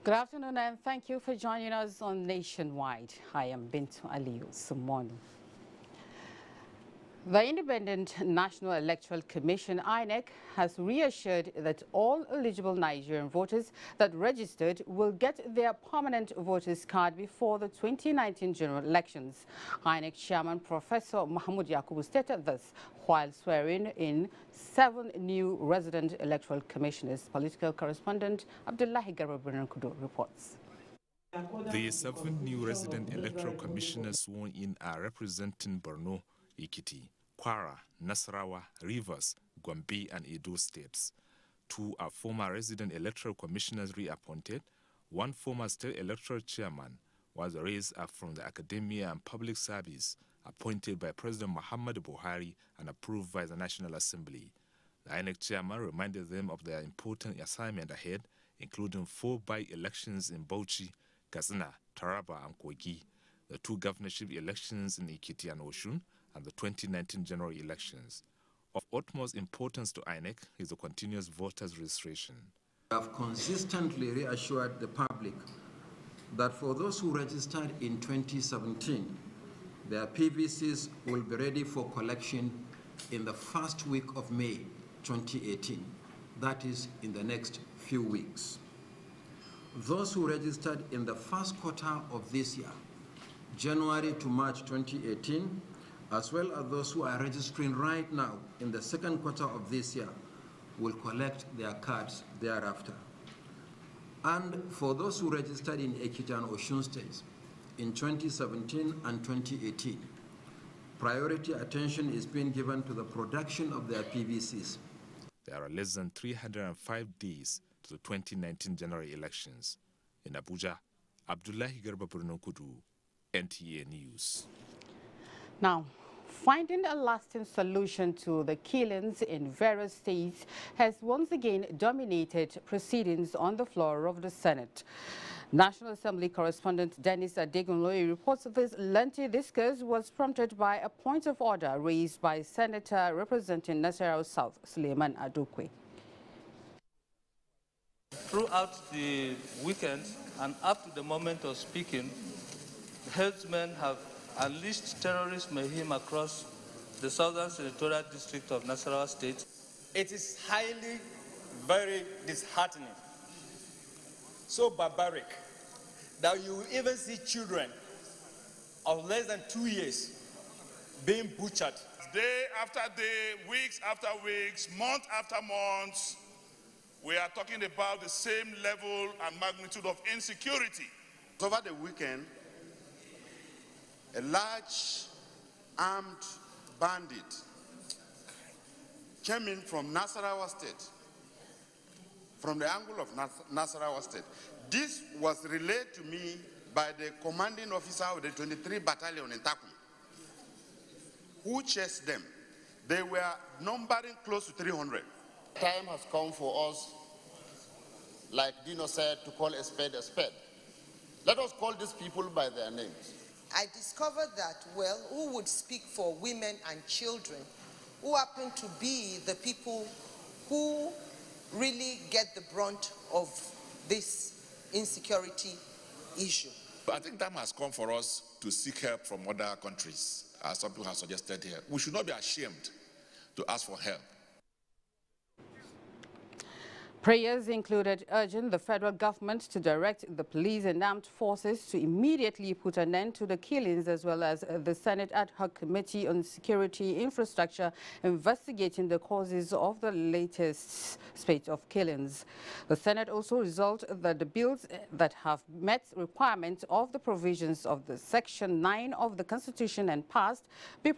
Good afternoon and thank you for joining us on Nationwide. I am Bintu Aliyu Sumonu. The Independent National Electoral Commission, INEC, has reassured that all eligible Nigerian voters that registered will get their permanent voters card before the 2019 general elections. INEC Chairman Professor Mahmoud Yakubu stated this while swearing in 7 new resident electoral commissioners. Political correspondent Abdullahi Garba reports. The 7 new resident electoral commissioners sworn in are representing Borno, Ekiti, Kwara, Nasarawa, Rivers, Gombe and Edo states. 2 are former resident electoral commissioners reappointed. 1 former state electoral chairman, while the rest are from the academia and public service, appointed by President Muhammadu Buhari and approved by the National Assembly. The INEC chairman reminded them of their important assignment ahead, including 4 by-elections in Bauchi, Katsina, Taraba and Kogi, the 2 governorship elections in Ekiti and Osun, and the 2019 general elections. Of utmost importance to INEC is the continuous voters registration. I have consistently reassured the public that for those who registered in 2017, their PVCs will be ready for collection in the first week of May 2018. That is in the next few weeks. Those who registered in the first quarter of this year, January to March 2018, as well as those who are registering right now in the second quarter of this year, will collect their cards thereafter. And for those who registered in Ekiti and Osun states in 2017 and 2018, priority attention is being given to the production of their PVCs. There are less than 305 days to the 2019 general elections. In Abuja, Abdullahi Garba Kudu, NTA News. Now, finding a lasting solution to the killings in various states has once again dominated proceedings on the floor of the Senate. National Assembly correspondent Dennis Adegunloye reports this lengthy discourse was prompted by a point of order raised by Senator representing Nasarawa South, Suleiman Adokwe. Throughout the weekend and up to the moment of speaking, herdsmen have unleashed terrorist mayhem across the southern senatorial district of Nasarawa State. It is highly, very disheartening, so barbaric, that you will even see children of less than 2 years being butchered. Day after day, weeks after weeks, month after month, we are talking about the same level and magnitude of insecurity. Over the weekend, a large armed bandit came in from Nasarawa State, from the angle of Nasarawa State. This was relayed to me by the commanding officer of the 23 Battalion in Takum, who chased them. They were numbering close to 300. Time has come for us, like Dino said, to call a spade a spade. Let us call these people by their names. I discovered that, well, who would speak for women and children, who happen to be the people who really get the brunt of this insecurity issue. I think time has come for us to seek help from other countries, as some people have suggested here. We should not be ashamed to ask for help. Prayers included urging the federal government to direct the police and armed forces to immediately put an end to the killings, as well as the Senate Ad Hoc Committee on Security Infrastructure investigating the causes of the latest spate of killings. The Senate also resolved that the bills that have met requirements of the provisions of the Section 9 of the Constitution and passed be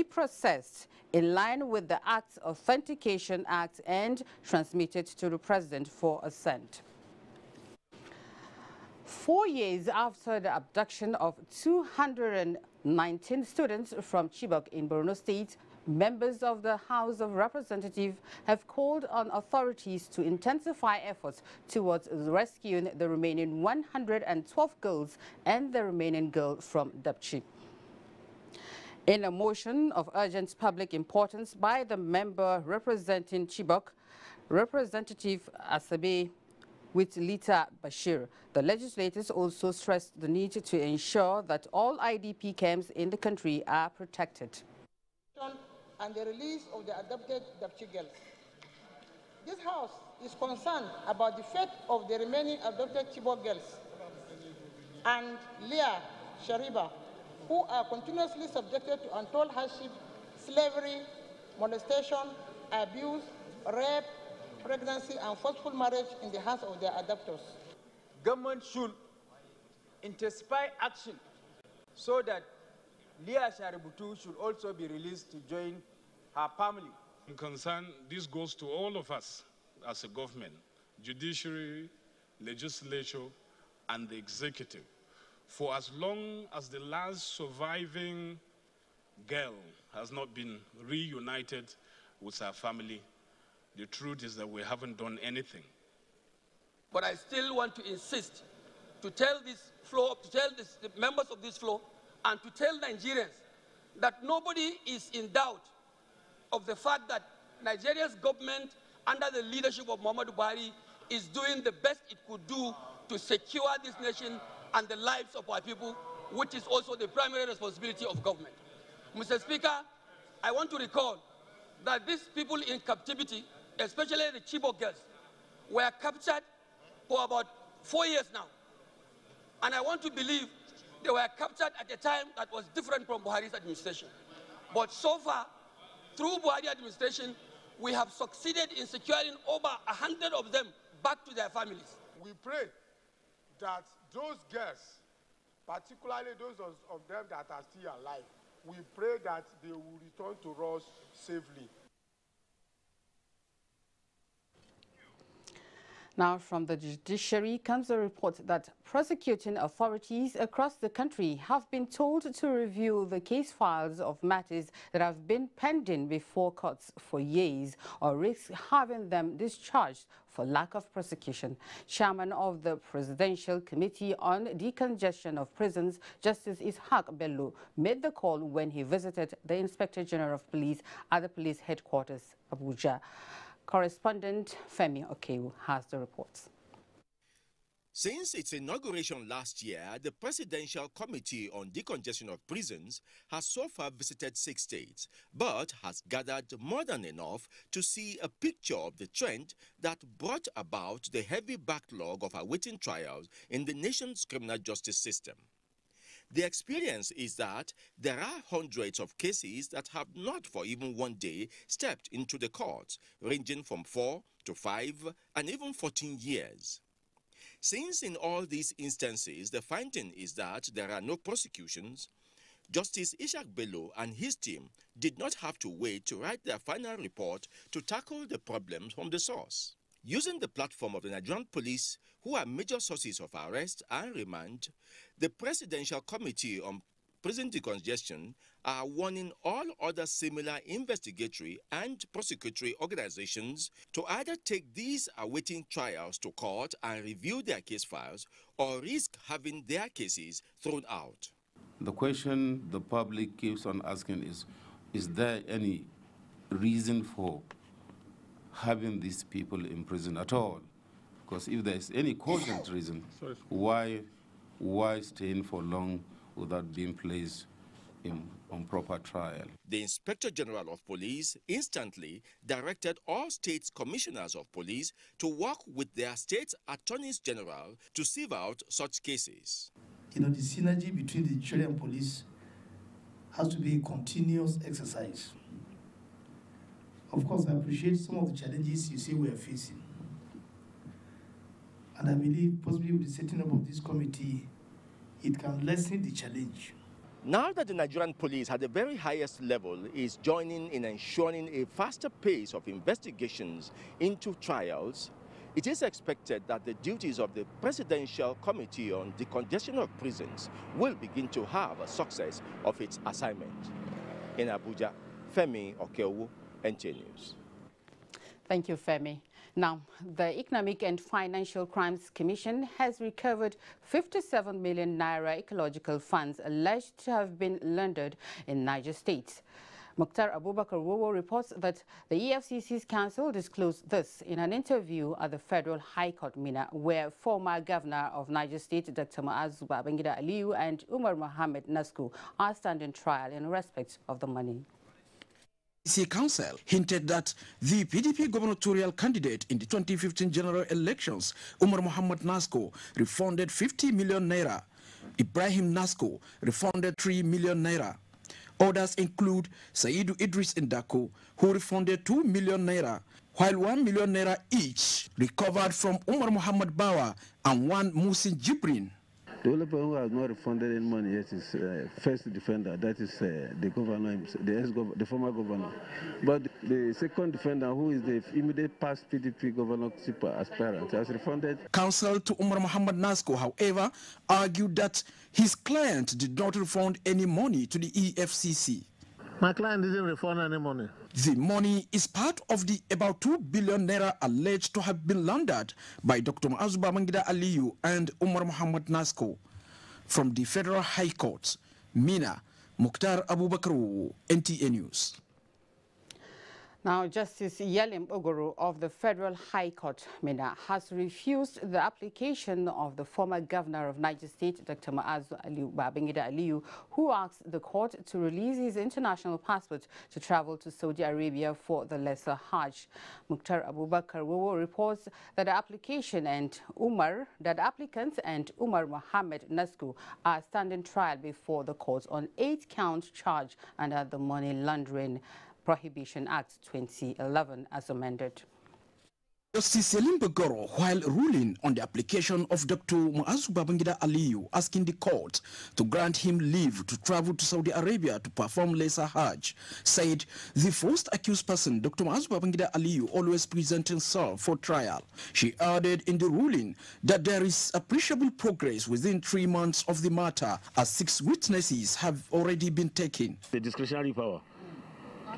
processed in line with the Act's Authentication Act and transmitted to the President for assent. 4 years after the abduction of 219 students from Chibok in Borno State, members of the House of Representatives have called on authorities to intensify efforts towards rescuing the remaining 112 girls and the remaining girl from Dapchi. In a motion of urgent public importance by the member representing Chibok, Representative Asabe with Lita Bashir, the legislators also stressed the need to ensure that all IDP camps in the country are protected. And the release of the adopted Dapchi girls. This House is concerned about the fate of the remaining adopted Chibok girls and Leah Shariba, who are continuously subjected to untold hardship, slavery, molestation, abuse, rape, pregnancy, and forceful marriage in the hands of their adopters. Government should intensify action so that Leah Shaributu should also be released to join her family. I'm concerned this goes to all of us as a government, judiciary, legislature, and the executive. For as long as the last surviving girl has not been reunited with her family, the truth is that we haven't done anything. But I still want to insist to tell this floor, the members of this floor, and to tell Nigerians that nobody is in doubt of the fact that Nigeria's government, under the leadership of Muhammadu Buhari, is doing the best it could do to secure this nation and the lives of our people, which is also the primary responsibility of government. Mr. Speaker, I want to recall that these people in captivity, especially the Chibok girls, were captured for about 4 years now. And I want to believe they were captured at a time that was different from Buhari's administration. But so far, through Buhari administration, we have succeeded in securing over 100 of them back to their families. We pray that those girls, particularly those of them that are still alive, we pray that they will return to us safely. Now, from the judiciary comes a report that prosecuting authorities across the country have been told to review the case files of matters that have been pending before courts for years or risk having them discharged for lack of prosecution. Chairman of the Presidential Committee on Decongestion of Prisons, Justice Ishaq Bello, made the call when he visited the Inspector General of Police at the police headquarters, Abuja. Correspondent Femi Okewu has the reports. Since its inauguration last year, the Presidential Committee on Decongestion of Prisons has so far visited 6 states, but has gathered more than enough to see a picture of the trend that brought about the heavy backlog of awaiting trials in the nation's criminal justice system. The experience is that there are hundreds of cases that have not for even 1 day stepped into the courts, ranging from 4 to 5 and even 14 years. Since in all these instances the finding is that there are no prosecutions, Justice Ishaq Bello and his team did not have to wait to write their final report to tackle the problems from the source. Using the platform of the Nigerian police, who are major sources of arrest and remand, the Presidential Committee on Prison Decongestion are warning all other similar investigatory and prosecutory organizations to either take these awaiting trials to court and review their case files or risk having their cases thrown out. The question the public keeps on asking is there any reason for having these people in prison at all? Because if there is any cogent reason, why staying for long without being placed him on proper trial. The Inspector General of Police instantly directed all state commissioners of police to work with their state attorneys general to sieve out such cases. The synergy between the judiciary and police has to be a continuous exercise. Of course, I appreciate some of the challenges you say we are facing. And I believe possibly with the setting up of this committee, it can lessen the challenge. Now that the Nigerian police at the very highest level is joining in ensuring a faster pace of investigations into trials, it is expected that the duties of the Presidential Committee on Decongestion of Prisons will begin to have a success of its assignment. In Abuja, Femi Okeowo, NTA News. Thank you, Femi. Now, the Economic and Financial Crimes Commission has recovered 57 million naira ecological funds alleged to have been laundered in Niger State. Mukhtar Abubakar Wowo reports that the EFCC's counsel disclosed this in an interview at the Federal High Court, Mina, where former Governor of Niger State, Dr. Muazu Babangida Aliyu, and Umar Mohammed Nasku are standing trial in respect of the money. The Council hinted that the PDP gubernatorial candidate in the 2015 general elections, Umar Mohammed Nasco, refunded 50 million naira. Ibrahim Nasco refunded 3 million naira. Others include Saidu Idris Ndako, who refunded 2 million naira, while 1 million naira each recovered from Umar Mohammed Bawa and one Musin Jibrin. The only person who has not refunded any money yet is first defender, that is the governor, the former governor. But the second defender, who is the immediate past PDP governorship aspirant, has refunded. Counsel to Umar Mohammed Nasco, however, argued that his client did not refund any money to the EFCC. My client didn't refund any money. The money is part of the about 2 billion naira alleged to have been laundered by Dr. Muazu Babangida Aliyu and Umar Mohammed Nasco. From the Federal High Court, Mina, Mukhtar Abubakar, NTA News. Now, Justice Yelim Ogoro of the Federal High Court, Mina, has refused the application of the former governor of Niger State, Dr. Muazu Babangida Aliyu, who asked the court to release his international passport to travel to Saudi Arabia for the Lesser Hajj. Mukhtar Abubakar Wowo reports that the applicants and Umar Mohammed Nasku are standing trial before the court on 8-count charge under the Money Laundering Prohibition Act 2011 as amended. Justice Selim Bagoro, while ruling on the application of Dr. Muazu Babangida Aliyu, asking the court to grant him leave to travel to Saudi Arabia to perform Lesser Hajj, said the first accused person, Dr. Muazu Babangida Aliyu, always presents himself for trial. She added in the ruling that there is appreciable progress within 3 months of the matter, as 6 witnesses have already been taken. The discretionary power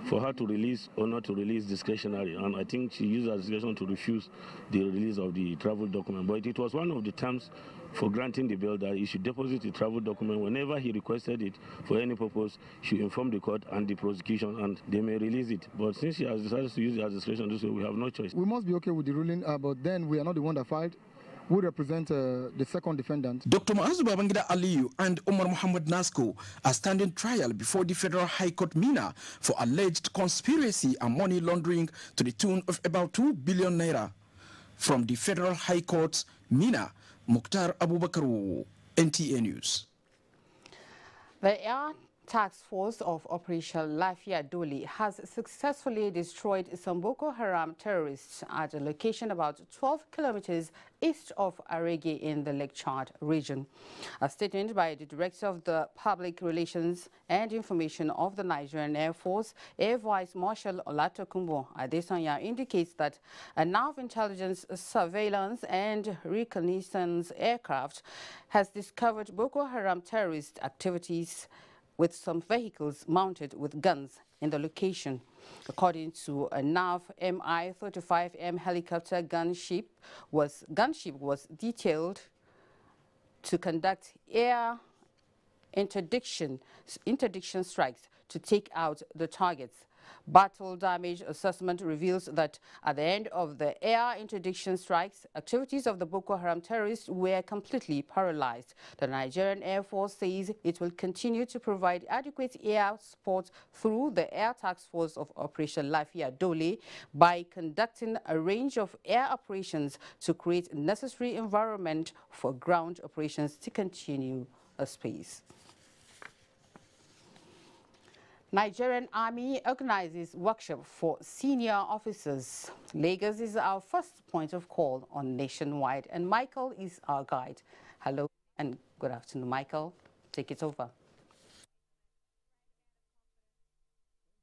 for her to release or not to release discretionary, and I think she used her discretion to refuse the release of the travel document. But it was one of the terms for granting the bail that he should deposit the travel document whenever he requested it for any purpose. She informed the court and the prosecution, and they may release it. But since she has decided to use her discretion to do so, we have no choice. We must be okay with the ruling, but then we are not the one that filed. We represent the second defendant. Dr. Muazu Babangida Aliyu and Umar Mohammed Nasco are standing trial before the Federal High Court, Mina, for alleged conspiracy and money laundering to the tune of about 2 billion naira. From the Federal High Court, Mina, Mukhtar Abubakar, NTA News. The Air Task Force of Operation Lafia Doli has successfully destroyed some Boko Haram terrorists at a location about 12 kilometers east of Arege in the Lake Chad region. A statement by the Director of the Public Relations and Information of the Nigerian Air Force, Air Vice Marshal Olatokunbo Adesanya, indicates that a nav intelligence, surveillance and reconnaissance aircraft has discovered Boko Haram terrorist activities with some vehicles mounted with guns in the location. According to a NAV Mi-35M helicopter gunship was detailed to conduct air interdiction strikes to take out the targets. Battle damage assessment reveals that at the end of the air interdiction strikes, activities of the Boko Haram terrorists were completely paralyzed. The Nigerian Air Force says it will continue to provide adequate air support through the Air Task Force of Operation Lafia Dole by conducting a range of air operations to create necessary environment for ground operations to continue apace. Nigerian Army organizes workshop for senior officers. Lagos is our first point of call on Nationwide, and Michael is our guide. Hello and good afternoon, Michael. Take it over.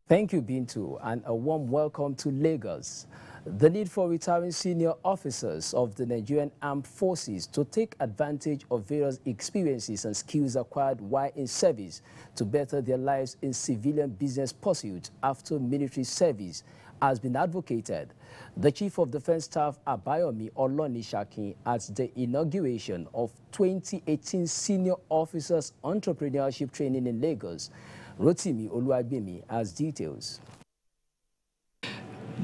Thank you, Bintu, and a warm welcome to Lagos. The need for retiring senior officers of the Nigerian Armed Forces to take advantage of various experiences and skills acquired while in service to better their lives in civilian business pursuits after military service has been advocated. The Chief of Defense Staff, Abayomi Olonishakin, at the inauguration of 2018 Senior Officers Entrepreneurship Training in Lagos. Rotimi Oluwagbemi has details.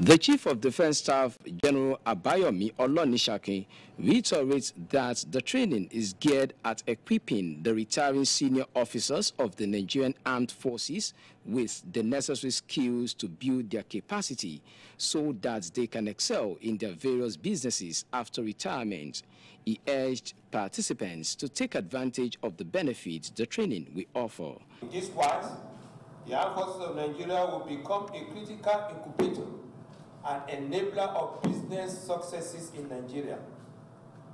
The Chief of Defense Staff, General Abayomi Olonishakin, reiterates that the training is geared at equipping the retiring senior officers of the Nigerian Armed Forces with the necessary skills to build their capacity so that they can excel in their various businesses after retirement. He urged participants to take advantage of the benefits the training will offer. This wise, the Armed Forces of Nigeria will become a critical incubator and enabler of business successes in Nigeria,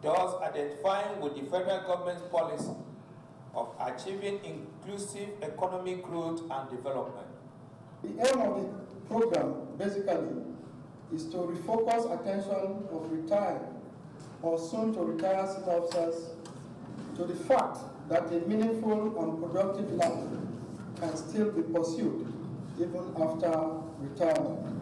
thus identifying with the federal government's policy of achieving inclusive economic growth and development. The aim of the program, basically, is to refocus attention of retired or soon to retire senior officers to the fact that a meaningful and productive life can still be pursued even after retirement.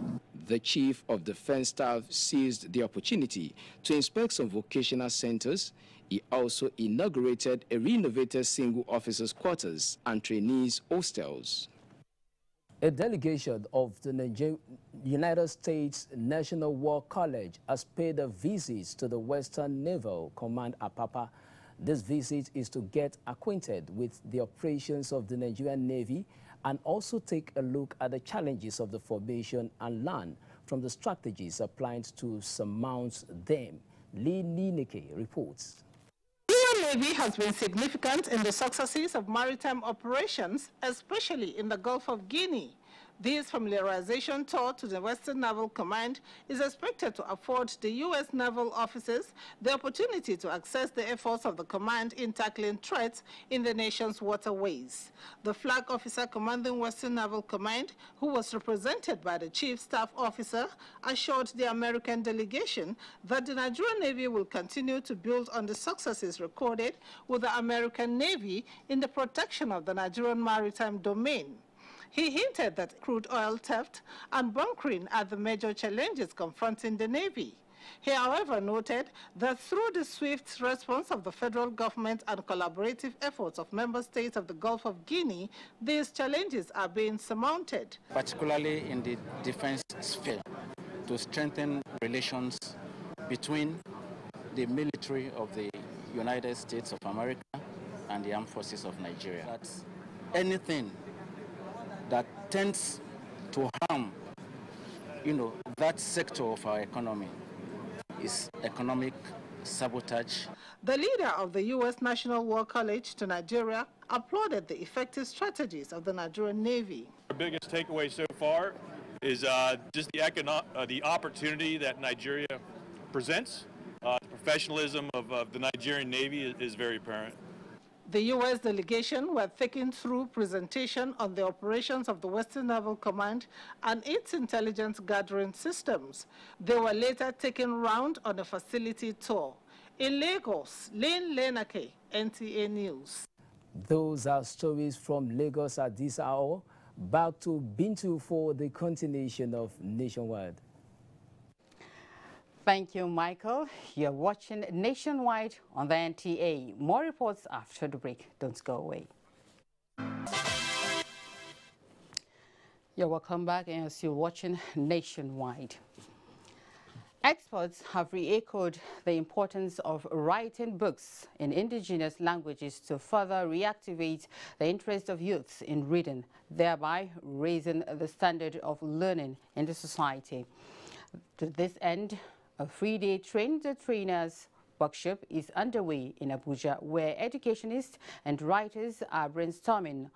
The Chief of Defense Staff seized the opportunity to inspect some vocational centers. He also inaugurated a renovated single officers' quarters and trainees' hostels. A delegation of the United States National War College has paid a visit to the Western Naval Command Apapa. This visit is to get acquainted with the operations of the Nigerian Navy and also take a look at the challenges of the formation and learn from the strategies applied to surmount them. Lee Nineke reports. The Nigerian Navy has been significant in the successes of maritime operations, especially in the Gulf of Guinea. This familiarization tour to the Western Naval Command is expected to afford the U.S. naval officers the opportunity to access the efforts of the command in tackling threats in the nation's waterways. The flag officer commanding Western Naval Command, who was represented by the Chief Staff Officer, assured the American delegation that the Nigerian Navy will continue to build on the successes recorded with the American Navy in the protection of the Nigerian maritime domain. He hinted that crude oil theft and bunkering are the major challenges confronting the Navy. He, however, noted that through the swift response of the federal government and collaborative efforts of member states of the Gulf of Guinea, these challenges are being surmounted. Particularly in the defense sphere, to strengthen relations between the military of the United States of America and the armed forces of Nigeria. That's anything that tends to harm, that sector of our economy is economic sabotage. The leader of the U.S. National War College to Nigeria applauded the effective strategies of the Nigerian Navy. Our biggest takeaway so far is just the opportunity that Nigeria presents. The professionalism of the Nigerian Navy is very apparent. The U.S. delegation were taken through presentation on the operations of the Western Naval Command and its intelligence gathering systems. They were later taken round on a facility tour. In Lagos, Lane Lenake, NTA News. Those are stories from Lagos at this hour. Back to Bintu for the continuation of Nationwide. Thank you, Michael. You're watching Nationwide on the NTA. More reports after the break. Don't go away. You're welcome back, and you're still watching Nationwide. Experts have re-echoed the importance of writing books in indigenous languages to further reactivate the interest of youths in reading, thereby raising the standard of learning in the society. To this end, a 3-day Train the Trainers workshop is underway in Abuja, where educationists and writers are brainstorming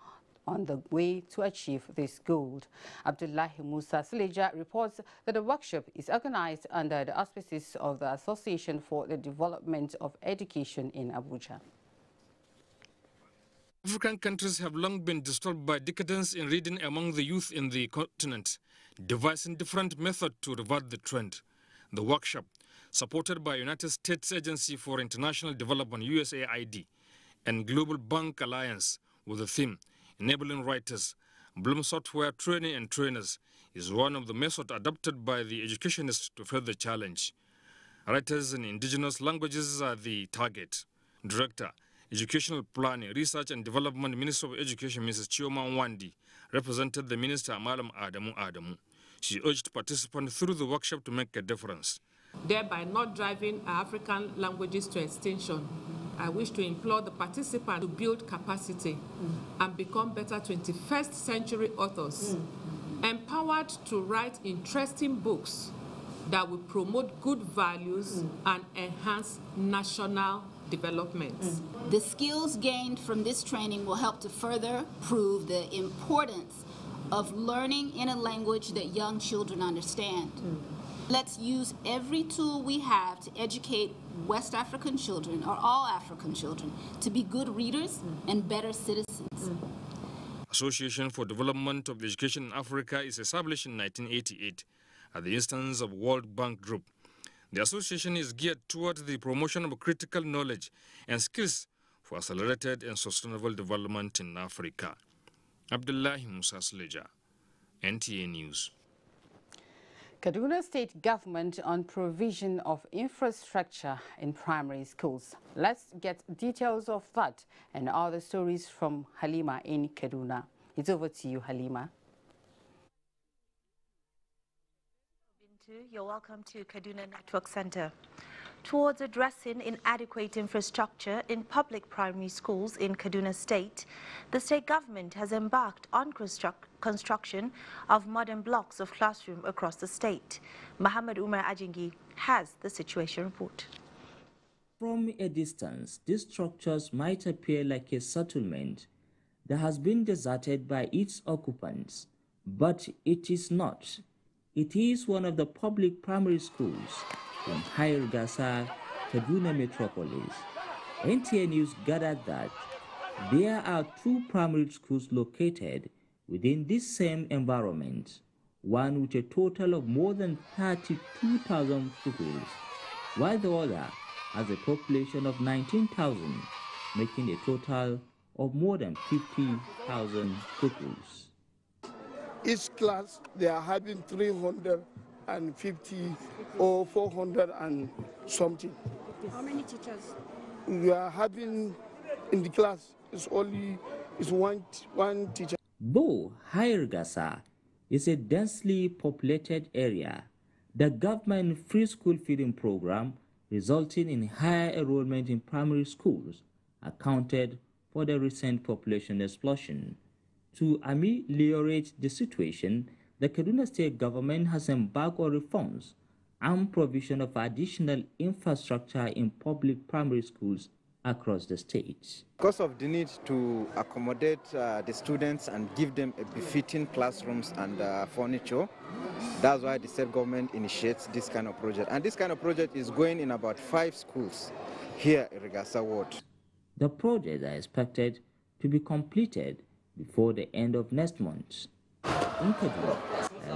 on the way to achieve this goal. Abdullahi Musa Sileja reports that the workshop is organized under the auspices of the Association for the Development of Education in Abuja. African countries have long been disturbed by decadence in reading among the youth in the continent, devising different methods to revert the trend. The workshop, supported by United States Agency for International Development (USAID) and Global Bank Alliance, with the theme Enabling Writers, Bloom Software Training and Trainers, is one of the methods adopted by the educationists to face the challenge. Writers in indigenous languages are the target. Director, Educational Planning, Research and Development, Minister of Education, Mrs. Chioma Nwandi, represented the Minister, Malam Adamu. She urged participants through the workshop to make a difference. Thereby not driving African languages to extinction. I wish to implore the participants to build capacity and become better 21st century authors, empowered to write interesting books that will promote good values and enhance national development. The skills gained from this training will help to further prove the importance of learning in a language that young children understand. Let's use every tool we have to educate West African children, or all African children, to be good readers and better citizens. Association for Development of Education in Africa is established in 1988 at the instance of World Bank Group. The association is geared towards the promotion of critical knowledge and skills for accelerated and sustainable development in Africa. Abdullahi Musa Sileja, NTA News. Kaduna State Government on provision of infrastructure in primary schools. Let's get details of that and other stories from Halima in Kaduna. It's over to you, Halima. You're welcome to Kaduna Network Center. Towards addressing inadequate infrastructure in public primary schools in Kaduna State, the state government has embarked on construction of modern blocks of classroom across the state. Muhammad Umar Ajingi has the situation report. From a distance, these structures might appear like a settlement that has been deserted by its occupants, but it is not. It is one of the public primary schools in Higher Gasa, Kaduna Metropolis. NTA News gathered that there are 2 primary schools located within this same environment, one with a total of more than 32,000 pupils, while the other has a population of 19,000, making a total of more than 50,000 pupils. Each class, they are having 350 or 400 and something. How many teachers? We are having in the class, it's one teacher. Though Higher Gasa is a densely populated area, the government free school feeding program resulting in higher enrollment in primary schools accounted for the recent population explosion. To ameliorate the situation, the Kaduna State government has embarked on reforms and provision of additional infrastructure in public primary schools across the state. Because of the need to accommodate the students and give them a befitting classrooms and furniture, that's why the state government initiates this kind of project. And this kind of project is going in about 5 schools here in Rigasa Ward. The projects are expected to be completed before the end of next month. In Kaduna,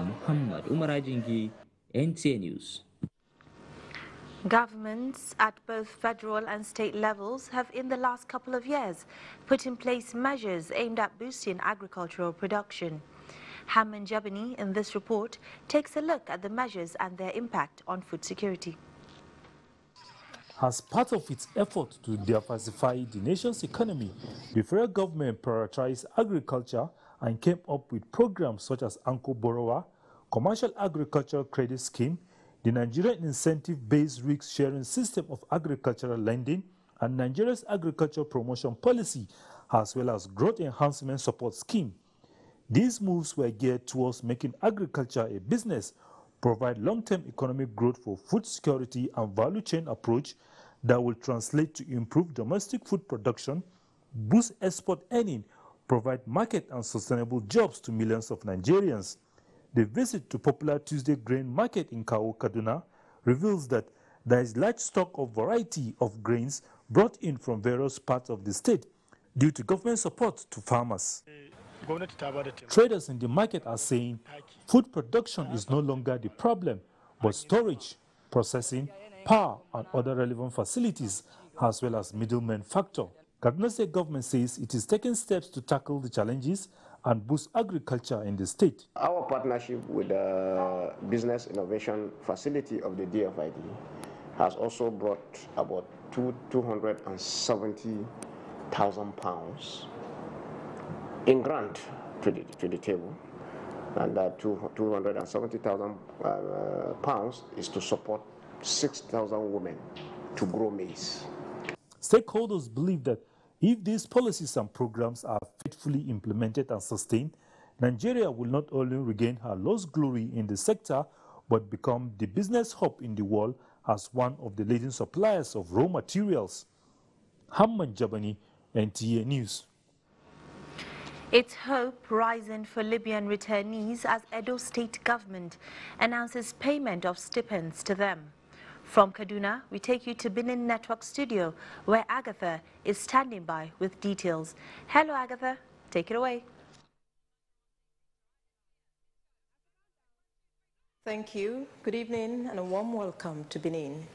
Muhammad Umar Ajingi, NTA News. Governments at both federal and state levels have in the last couple of years put in place measures aimed at boosting agricultural production. Haman Jabani in this report takes a look at the measures and their impact on food security. As part of its effort to diversify the nation's economy, the federal government prioritized agriculture and came up with programs such as Anko Borrower, Commercial Agricultural Credit Scheme, the Nigerian Incentive-Based Risk-Sharing System of Agricultural Lending, and Nigeria's Agriculture Promotion Policy, as well as Growth Enhancement Support Scheme. These moves were geared towards making agriculture a business, provide long-term economic growth for food security and value chain approach that will translate to improved domestic food production, boost export earning, provide market and sustainable jobs to millions of Nigerians. The visit to popular Tuesday grain market in Kawo, Kaduna, reveals that there is large stock of variety of grains brought in from various parts of the state due to government support to farmers. Traders in the market are saying food production is no longer the problem, but storage, processing, power, and other relevant facilities, as well as middlemen factor. Kaduna State government says it is taking steps to tackle the challenges and boost agriculture in the state. Our partnership with the Business Innovation Facility of the DFID has also brought about £270,000 in grant to the table, and that £270,000 is to support 6,000 women to grow maize. Stakeholders believe that if these policies and programs are faithfully implemented and sustained, Nigeria will not only regain her lost glory in the sector, but become the business hub in the world as one of the leading suppliers of raw materials. Hamman Jabani, NTA News. It's hope rising for Libyan returnees as Edo State government announces payment of stipends to them. From Kaduna, we take you to Benin Network Studio, where Agatha is standing by with details. Hello, Agatha. Take it away. Thank you. Good evening and a warm welcome to Benin.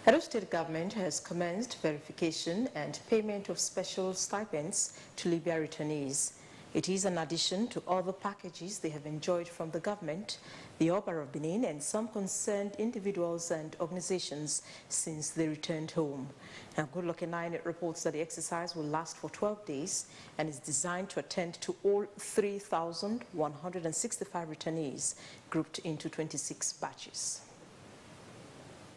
Edo State government has commenced verification and payment of special stipends to Libya returnees. It is an addition to other packages they have enjoyed from the government, the Oba of Benin, and some concerned individuals and organizations since they returned home. Now, Good Luck 9 reports that the exercise will last for 12 days and is designed to attend to all 3,165 returnees grouped into 26 batches.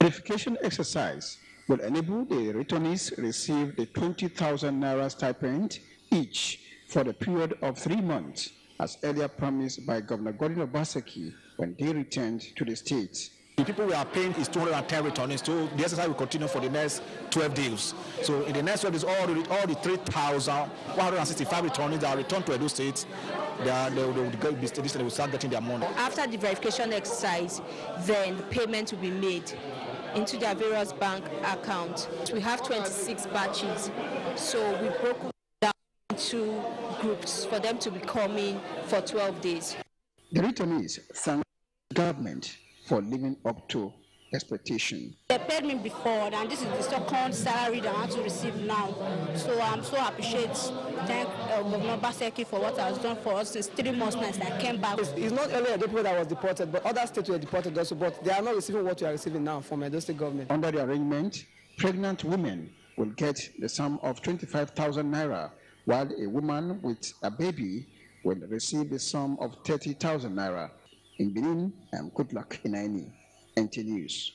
Verification exercise will enable the returnees receive the 20,000 naira stipend each for the period of 3 months, as earlier promised by Governor Godwin Obaseki when they returned to the state. The people we are paying is 210 returnees, so the exercise will continue for the next 12 days. So in the next 12 days, all the 3,165 returnees that are returned to Edo State, they will start getting their money. After the verification exercise, then the payment will be made into their various bank accounts. We have 26 batches, so we broke down into groups for them to be coming for 12 days. The returnees thank the government for living up to expectation. They paid me before, and this is the second salary that I have to receive now. So I'm so appreciate thank Governor Baseki for what has done for us since 3 months since I came back. It's not only Edo people that was deported, but other states were deported also, but they are not receiving what we are receiving now from Edo State government. Under the arrangement, pregnant women will get the sum of 25,000 naira, while a woman with a baby will receive the sum of 30,000 naira. In Benin, I'm Good Luck Inaini, NT News.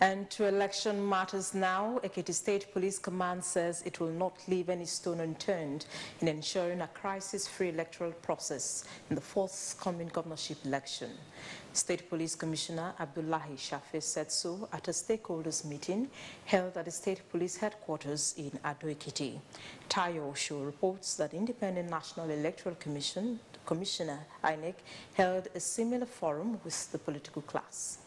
And to election matters now, Ekiti State Police Command says it will not leave any stone unturned in ensuring a crisis-free electoral process in the forthcoming governorship election. State Police Commissioner Abdullahi Shafi said so at a stakeholders meeting held at the State Police Headquarters in Ado Ekiti. Tayo Osho reports that Independent National Electoral Commissioner INEC held a similar forum with the political class.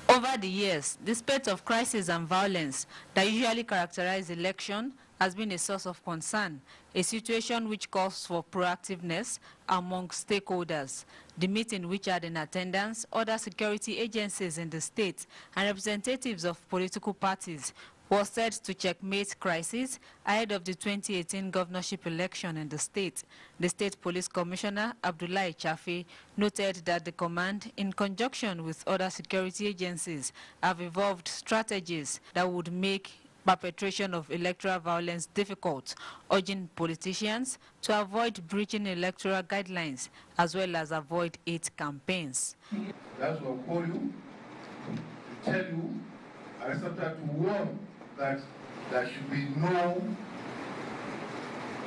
Over the years, the spate of crisis and violence that usually characterize election has been a source of concern, a situation which calls for proactiveness among stakeholders. The meeting, which had in attendance other security agencies in the state and representatives of political parties, was said to checkmate crisis ahead of the 2018 governorship election in the state. The State Police Commissioner, Abdullahi Shafi, noted that the command, in conjunction with other security agencies, have evolved strategies that would make perpetration of electoral violence difficult, urging politicians to avoid breaching electoral guidelines as well as avoid hate campaigns. That's what I call you, to tell you, and sometimes to warn that there should be no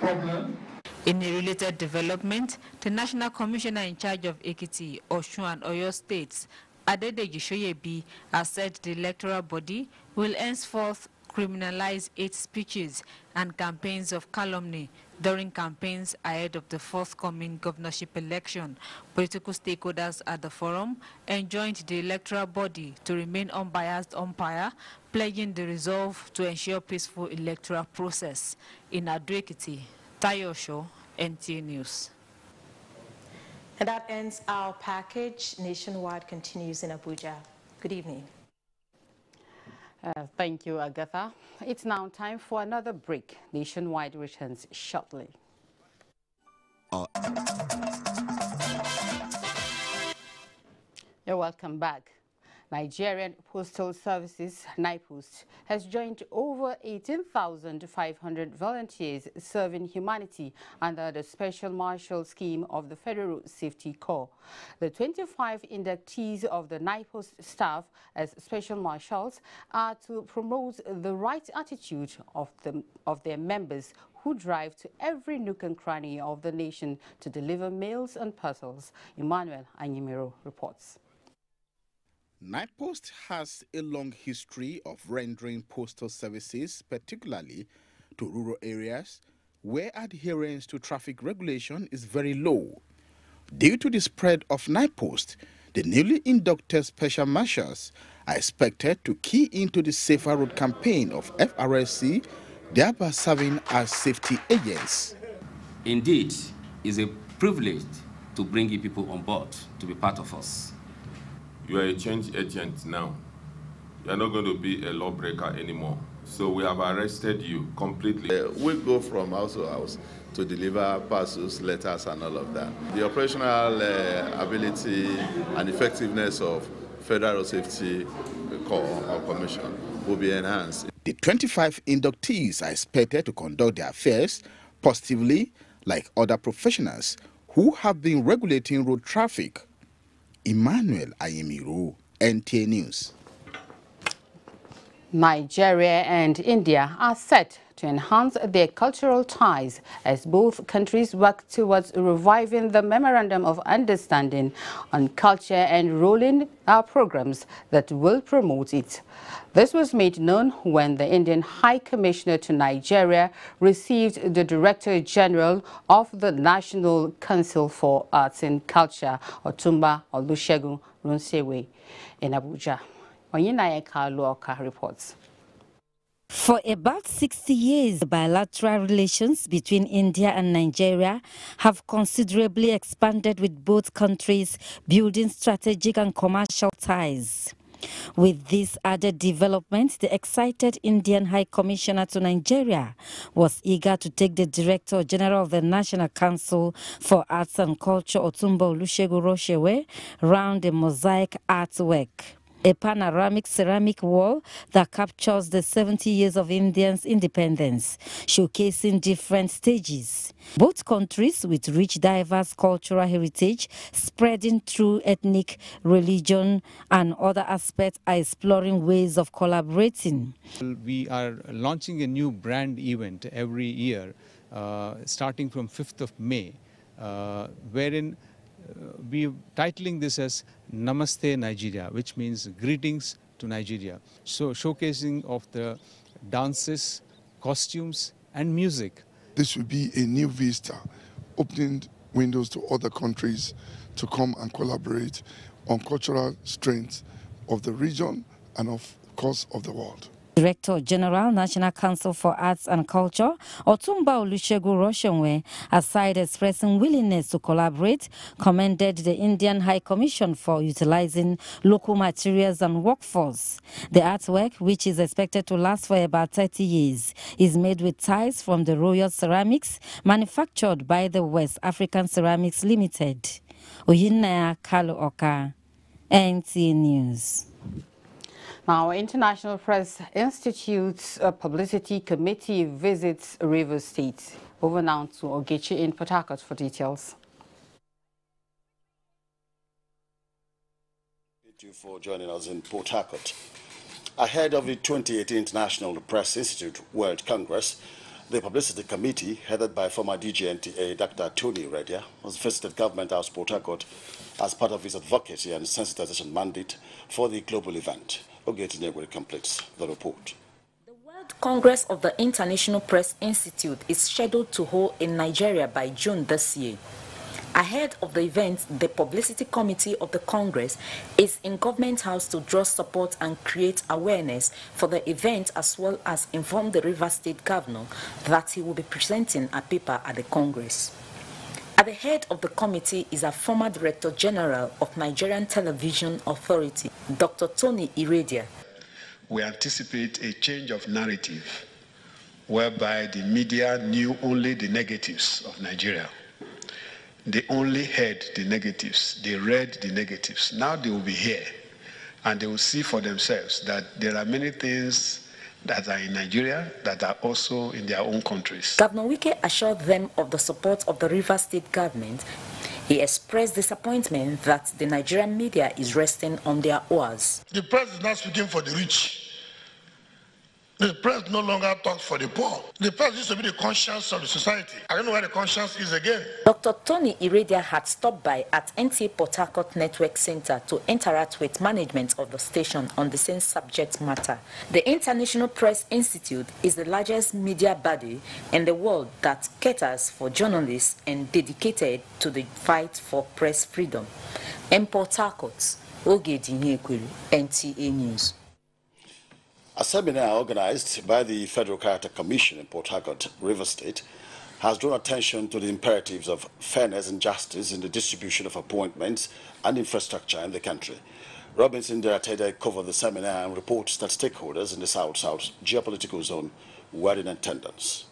problem. In a related development, the National Commissioner in charge of Ekiti, Osun and Oyo states, Adedeji Shoyebi, has said the electoral body will henceforth criminalize hate speeches and campaigns of calumny during campaigns ahead of the forthcoming governorship election. Political stakeholders at the forum enjoined the electoral body to remain unbiased umpire, pledging the resolve to ensure peaceful electoral process. In Ado-Ekiti, Tayo Show, NTA News. And that ends our package. Nationwide continues in Abuja. Good evening. Thank you, Agatha. It's now time for another break. Nationwide returns shortly. You're welcome back. Nigerian Postal Services, NIPOST, has joined over 18,500 volunteers serving humanity under the Special Marshal Scheme of the Federal Safety Corps. The 25 inductees of the NIPOST staff as Special Marshals are to promote the right attitude of their members who drive to every nook and cranny of the nation to deliver mails and parcels. Emmanuel Anyimiro reports. NIPOST has a long history of rendering postal services, particularly to rural areas, where adherence to traffic regulation is very low. Due to the spread of NIPOST, the newly inducted special marshals are expected to key into the Safer Road campaign of FRSC, thereby serving as safety agents. Indeed, it's a privilege to bring you people on board to be part of us. You are a change agent now. You are not going to be a lawbreaker anymore. So we have arrested you completely. We go from house to house to deliver parcels, letters, and all of that. The operational ability and effectiveness of Federal Safety Corps or Commission will be enhanced. The 25 inductees are expected to conduct their affairs positively like other professionals who have been regulating road traffic. Emmanuel Ayemiro, NTA News. Nigeria and India are set to enhance their cultural ties as both countries work towards reviving the Memorandum of Understanding on Culture and rolling out programs that will promote it. This was made known when the Indian High Commissioner to Nigeria received the Director General of the National Council for Arts and Culture, Otumba Olusegun Runsewe, in Abuja. Onyinayeka Luoka reports. For about 60 years, bilateral relations between India and Nigeria have considerably expanded, with both countries building strategic and commercial ties. With this added development, the excited Indian High Commissioner to Nigeria was eager to take the Director General of the National Council for Arts and Culture, Otumba Olusegun Runsewe, round the mosaic artwork, a panoramic ceramic wall that captures the 70 years of India's independence, showcasing different stages. Both countries with rich, diverse cultural heritage spreading through ethnic, religion, and other aspects are exploring ways of collaborating. We are launching a new brand event every year, starting from 5th of May, wherein we're titling this as Namaste Nigeria, which means greetings to Nigeria. So showcasing of the dances, costumes, and music. This will be a new vista, opening windows to other countries to come and collaborate on cultural strengths of the region and of course of the world. Director General, National Council for Arts and Culture, Otumba Olusegun Runsewe, aside expressing willingness to collaborate, commended the Indian High Commission for utilizing local materials and workforce. The artwork, which is expected to last for about 30 years, is made with ties from the Royal Ceramics, manufactured by the West African Ceramics Limited. Oyinaya Kalu Oka, NTA News. Now, International Press Institute's Publicity Committee visits Rivers State. Over now to Ogechi in Port Harcourt for details. Thank you for joining us in Port Harcourt. Ahead of the 2018 International Press Institute World Congress, the Publicity Committee, headed by former DGNTA Dr. Tony Iradia, has visited Government House Port Harcourt as part of its advocacy and sensitization mandate for the global event. Ogechi completes the report. The World Congress of the International Press Institute is scheduled to hold in Nigeria by June this year. Ahead of the event, the Publicity Committee of the Congress is in Government House to draw support and create awareness for the event, as well as inform the Rivers State Governor that he will be presenting a paper at the Congress. At the head of the committee is a former Director General of Nigerian Television Authority, Dr. Tony Iradia. We anticipate a change of narrative whereby the media knew only the negatives of Nigeria. They only heard the negatives, they read the negatives. Now they will be here and they will see for themselves that there are many things that are in Nigeria that are also in their own countries. Governor Wike assured them of the support of the Rivers State government. He expressed disappointment that the Nigerian media is resting on their oars. The press is not speaking for the rich. The press no longer talks for the poor. The press used to be the conscience of the society. I don't know where the conscience is again. Dr. Tony Iradia had stopped by at NTA Port Harcourt Network Center to interact with management of the station on the same subject matter. The International Press Institute is the largest media body in the world that caters for journalists and dedicated to the fight for press freedom. In Port Harcourt, Ogechi Nyekwelu, NTA News. A seminar organized by the Federal Character Commission in Port Harcourt, Rivers State, has drawn attention to the imperatives of fairness and justice in the distribution of appointments and infrastructure in the country. Robinson Deratede covered the seminar and reports that stakeholders in the South-South geopolitical zone were in attendance.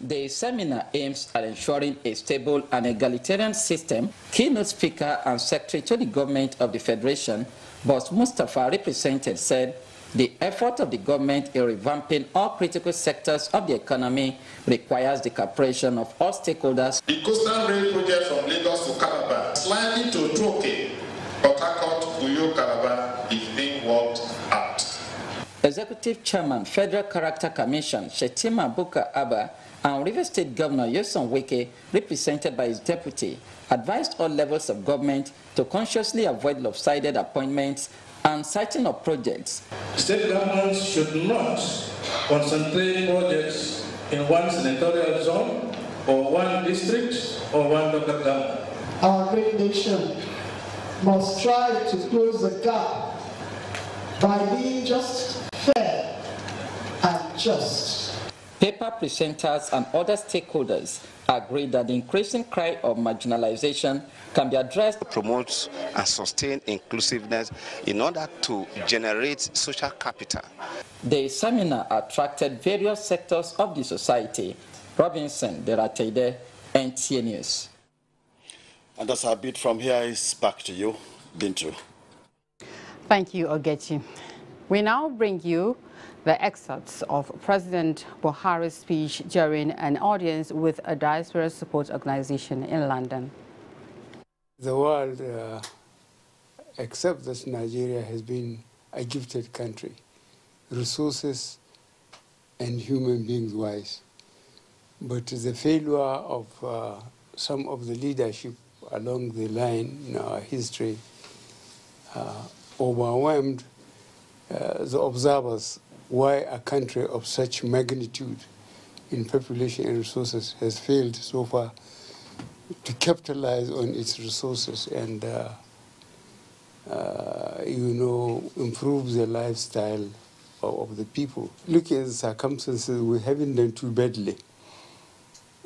The seminar aims at ensuring a stable and egalitarian system. Keynote speaker and secretary to the government of the Federation, Boss Mustafa, represented, said the effort of the government in revamping all critical sectors of the economy requires the cooperation of all stakeholders. The coastal rail project from Lagos to Calabar, slightly to Troke, Port Harcourt to Uyo Calabar, is being worked out. Executive Chairman, Federal Character Commission, Shetima Buka Abba, and Rivers State Governor Nyesom Wike, represented by his deputy, advised all levels of government to consciously avoid lopsided appointments and citing of projects. State governments should not concentrate projects in one senatorial zone or one district or one local government. Our great nation must strive to close the gap by being just, fair, and just. Paper presenters and other stakeholders agree that the increasing cry of marginalization can be addressed. Promote and sustain inclusiveness in order to generate social capital. The seminar attracted various sectors of the society. Robinson Deratede, NTA News. And that's our bit from here. Is back to you, Bintu. Thank you, Ogechi. We now bring you the excerpts of President Buhari's speech during an audience with a diaspora support organization in London. The world, except that Nigeria has been a gifted country, resources and human beings wise. But the failure of some of the leadership along the line in our history overwhelmed the observers why a country of such magnitude in population and resources has failed so far to capitalize on its resources and, improve the lifestyle of the people. Looking at the circumstances, we haven't done too badly.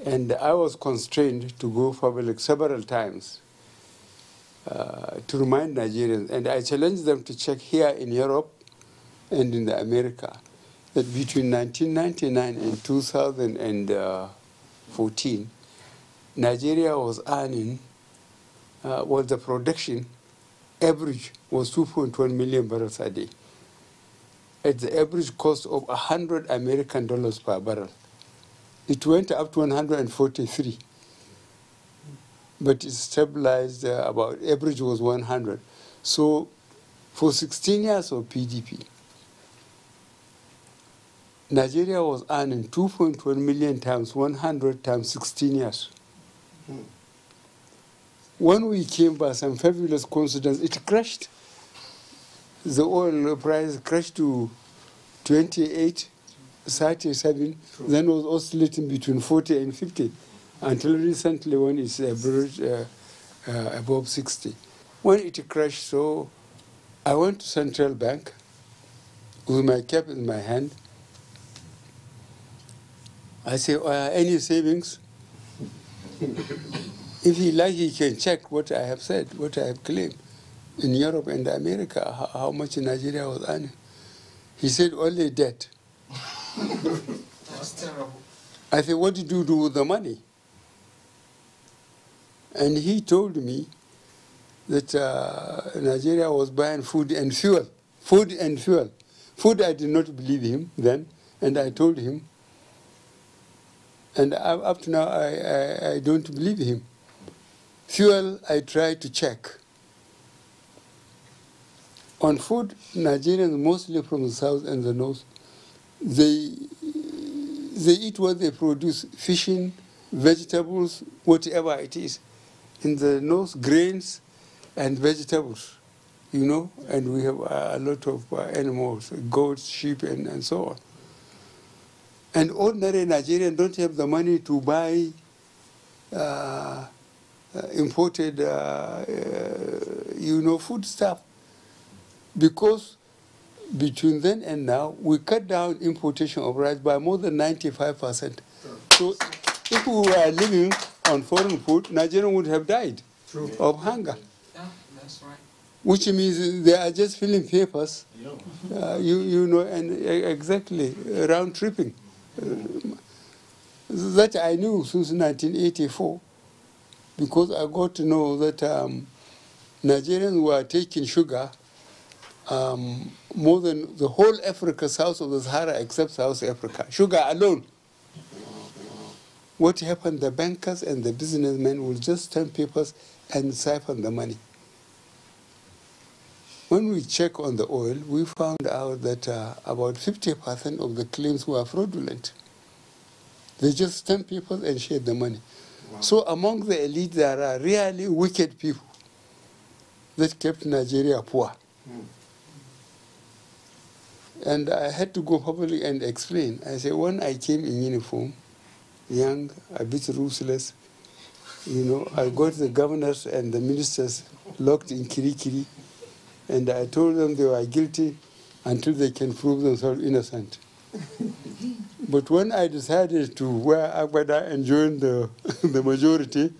And I was constrained to go public several times to remind Nigerians, and I challenged them to check here in Europe and in America, that between 1999 and 2014, Nigeria was earning, the production average was 2.1 million barrels a day at the average cost of $100 American per barrel. It went up to 143, but it stabilized about, average was 100. So for 16 years of PDP, Nigeria was earning 2.1 million times 100 times 16 years. When we came by some fabulous coincidence, it crashed. The oil price crashed to 28, 37, then was oscillating between 40 and 50, until recently when it's above 60. When it crashed, so I went to Central Bank with my cap in my hand. I say, any savings? If he like, he can check what I have said, what I have claimed. In Europe and America, how much Nigeria was earning. He said, only debt. That's terrible. I said, what did you do with the money? And he told me that Nigeria was buying food and fuel. Food and fuel. Food, I did not believe him then, and I told him. And up to now, I don't believe him. Fuel, I tried to check. On food, Nigerians, mostly from the south and the north, they eat what they produce, fishing, vegetables, whatever it is. In the north, grains and vegetables, you know, and we have a lot of animals, goats, sheep, and so on. And ordinary Nigerians don't have the money to buy imported, you know, food stuff. Because between then and now, we cut down importation of rice by more than 95%. So if we were living on foreign food, Nigerians would have died of hunger. Yeah, that's right. Which means they are just filling papers, you know, and exactly round tripping. That I knew since 1984, because I got to know that Nigerians were taking sugar more than the whole Africa south of the Sahara except South Africa. Sugar alone. What happened, the bankers and the businessmen will just stamp papers and siphon the money. When we check on the oil, we found out that about 50% of the claims were fraudulent. They just stamp papers and share the money. Wow. So among the elite, there are really wicked people that kept Nigeria poor. And I had to go public and explain. I said, when I came in uniform, young, a bit ruthless, you know, I got the governors and the ministers locked in Kirikiri, and I told them they were guilty until they can prove themselves innocent. But when I decided to wear agbada and join the majority,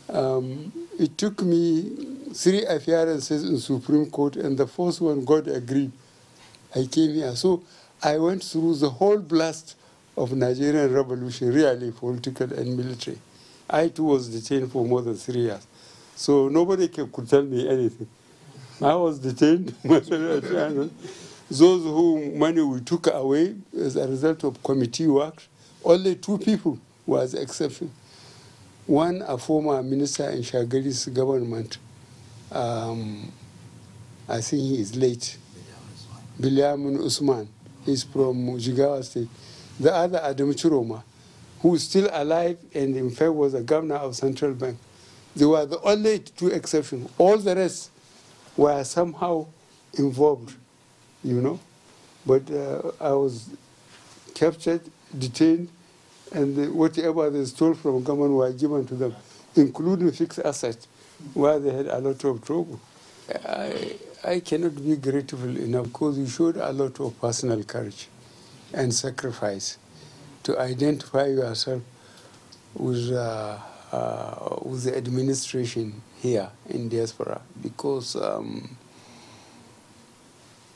it took me 3 appearances in Supreme Court, and the first one, God agreed. I came here. So I went through the whole blast of Nigerian revolution, really political and military. I too was detained for more than 3 years. So nobody could tell me anything. I was detained. Those whose money we took away as a result of committee work, only 2 people was the exception. One, a former minister in Shagari's government. I think he is late. Biliamun Usman. He's from Jigawa State. The other, Adam Chiroma, who is still alive and in fact was a governor of Central Bank. They were the only 2 exceptions. All the rest were somehow involved, you know. But I was captured, detained, and whatever they stole from government were given to them, including fixed assets, where they had a lot of trouble. I cannot be grateful enough because you showed a lot of personal courage and sacrifice to identify yourself with the administration here in diaspora, because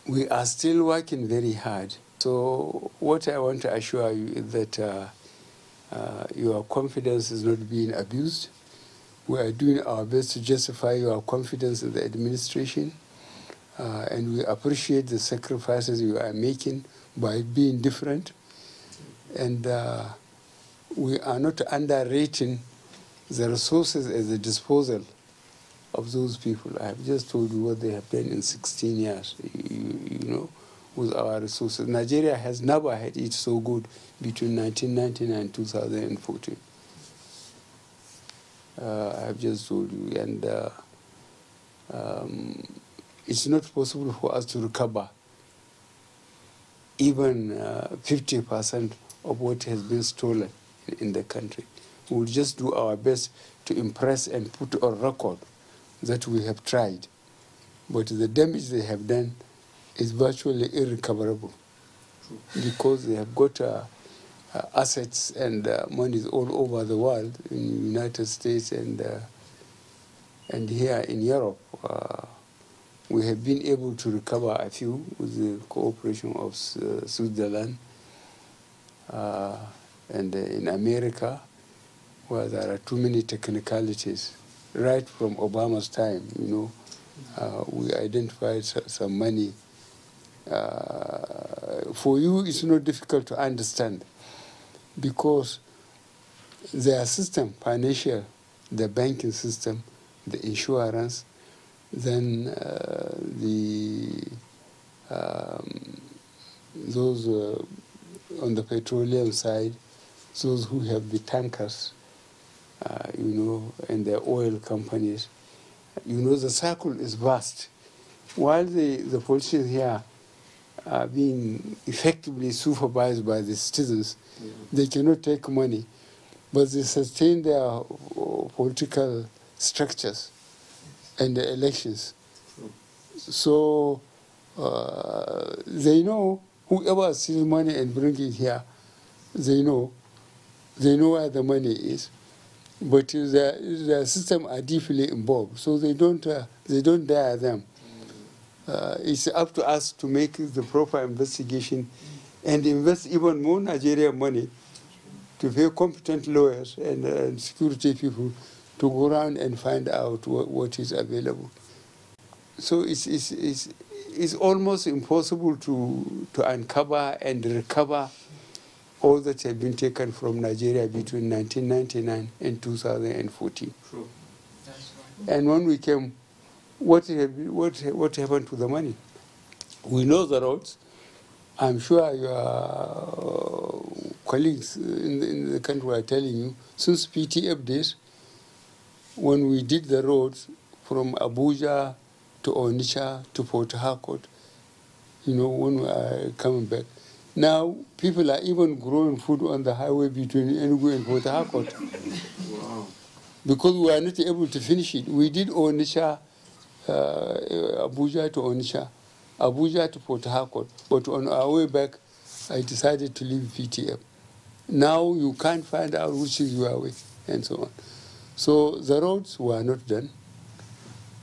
we are still working very hard. So what I want to assure you is that your confidence is not being abused. We are doing our best to justify your confidence in the administration, and we appreciate the sacrifices you are making by being different. And we are not underrating the resources at the disposal of those people. I have just told you what they have done in 16 years, you know, with our resources. Nigeria has never had it so good between 1999 and 2014. I have just told you, and it's not possible for us to recover even 50% of what has been stolen in the country. We'll just do our best to impress and put on record that we have tried. But the damage they have done is virtually irrecoverable because they have got assets and monies all over the world, in the United States and here in Europe. We have been able to recover a few with the cooperation of Switzerland and in America, where there are too many technicalities. Right from Obama's time, you know, we identified some money. For you, it's not difficult to understand because their system, financial, the banking system, the insurance, then those on the petroleum side, those who have the tankers, you know, and the oil companies, you know, the circle is vast. While the politicians here are being effectively supervised by the citizens, they cannot take money, but they sustain their political structures and the elections. So they know whoever steals money and bring it here, they know where the money is. But the system are deeply involved, so they don't dare them. It's up to us to make the proper investigation and invest even more Nigerian money to pay competent lawyers and security people to go around and find out what is available. So it's almost impossible to uncover and recover all that have been taken from Nigeria between 1999 and 2014. True. That's right. And when we came, what happened to the money? We know the roads. I'm sure your colleagues in the country are telling you, since PTF days, when we did the roads from Abuja to Onitsha to Port Harcourt, you know, when we are coming back, now people are even growing food on the highway between Enugu and Port Harcourt. Wow. Because we are not able to finish it. We did Onitsha, Abuja to Onitsha, Abuja to Port Harcourt, but on our way back, I decided to leave PTF. Now you can't find out which is your way, and so on. So the roads were not done.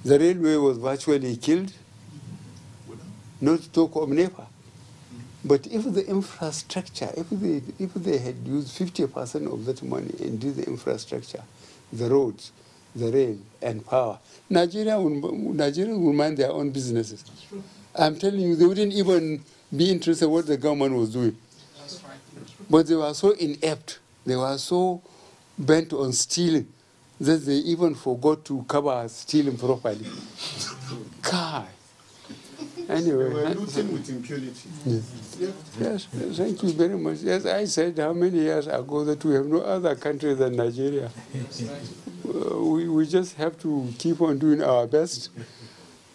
The railway was virtually killed, not to talk of NEPA. But if the infrastructure, if they had used 50% of that money and did the infrastructure, the roads, the rail, and power, Nigeria would mind their own businesses. That's true. I'm telling you, they wouldn't even be interested in what the government was doing. That's right. But they were so inept, they were so bent on stealing, that they even forgot to cover stealing properly. God. Anyway. They were looting with impunity. Yes. Yes, thank you very much. Yes, I said how many years ago that we have no other country than Nigeria. We just have to keep on doing our best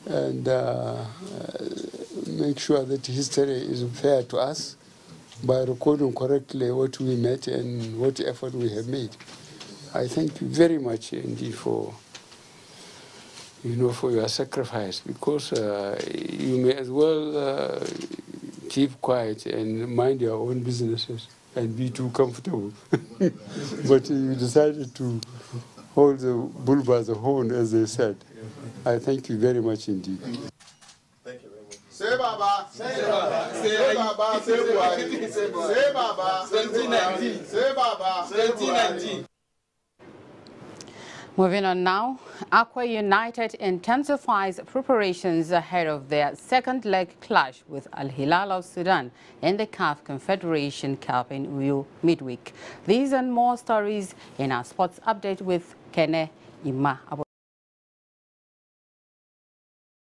and make sure that history is fair to us by recording correctly what we met and what effort we have made. I thank you very much indeed for your sacrifice, because you may as well keep quiet and mind your own businesses and be too comfortable. But you decided to hold the bull by the horn, as they said. I thank you very much indeed. Thank you very much. Say Baba, say Baba, say Baba, say Buhari, say Baba, 2019, say Baba, 2019. Moving on now, Aqua United intensifies preparations ahead of their second leg clash with Al Hilal of Sudan in the CAF Confederation Cup in Uyo midweek. These and more stories in our sports update with Kene Ima.